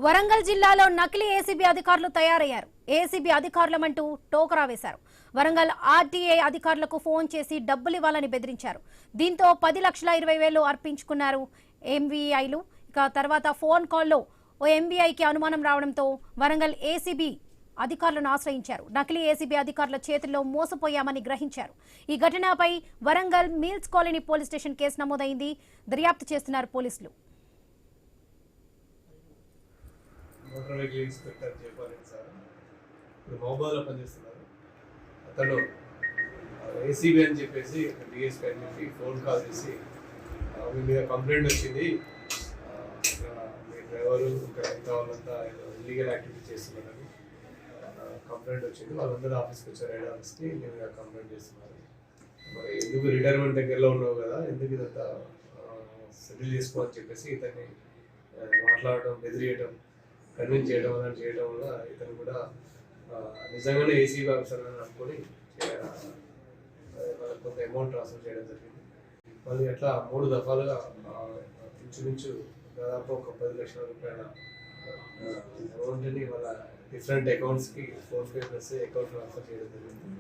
వరంగల్ జిల్లాలో నకిలీ ఏసీబీ అధికారులు తయారయ్యారు. ఏసీబీ అధికారులమంటూ టోకరా వేశారు. వరంగల్ ఆర్టీఏ అధికారులకు ఫోన్ చేసి డబ్బులు ఇవ్వాలని బెదిరించారు. దీంతో 10,20,000 అర్పించుకున్నారు ఎంవీఐలు. ఇక తర్వాత ఫోన్ కాల్లో ఓ ఎంవీఐకి అనుమానం రావడంతో వరంగల్ ఏసీబీ అధికారులను ఆశ్రయించారు. నకిలీ ఏసీబీ అధికారుల చేతుల్లో మోసపోయామని గ్రహించారు. ఈ ఘటనపై Warangal mills colony police station case నమోదైంది. దర్యాప్తు చేస్తున్నారు పోలీసులు. Motor vehicle inspector Jayapal sir ఇప్పుడు మహబూబాద్లో పనిచేస్తున్నారు. అతను ఏసీబీ అని చెప్పేసి డిఎస్పీ అని చెప్పి ఫోన్ కాల్ చేసి మీ మీద కంప్లైంట్ వచ్చింది, మీ డ్రైవరు ఇంకా ఎంత వాళ్ళంతా ఇల్లీగల్ యాక్టివిటీ చేస్తున్నారని కంప్లైంట్ వచ్చింది. వాళ్ళందరూ ఆఫీస్కి వచ్చారు, హెడ్ ఆఫీస్కి. మీ మీద కంప్లైంట్ చేస్తున్నారు. మరి ఎందుకు రిటైర్మెంట్ దగ్గరలో ఉన్నావు కదా, ఎందుకు ఇదంతా సెటిల్ చేసుకోవాలని చెప్పేసి ఇతన్ని మాట్లాడటం, బెదిరియటం, కన్విన్స్ చేయడం అలాంటి చేయడం వల్ల ఇతను కూడా నిజంగానే ఏసీబీ ఆఫీసర్ అని అనుకొని వాళ్ళకి కొంత అమౌంట్ ట్రాన్స్ఫర్ చేయడం జరిగింది. మళ్ళీ అట్లా 3 దఫాలుగా ఇంచుమించు దాదాపు ఒక 10 లక్షల రూపాయల అమౌంట్ని వాళ్ళ డిఫరెంట్ అకౌంట్స్కి ఫోన్పే ప్లస్ అకౌంట్ ట్రాన్స్ఫర్ చేయడం జరిగింది.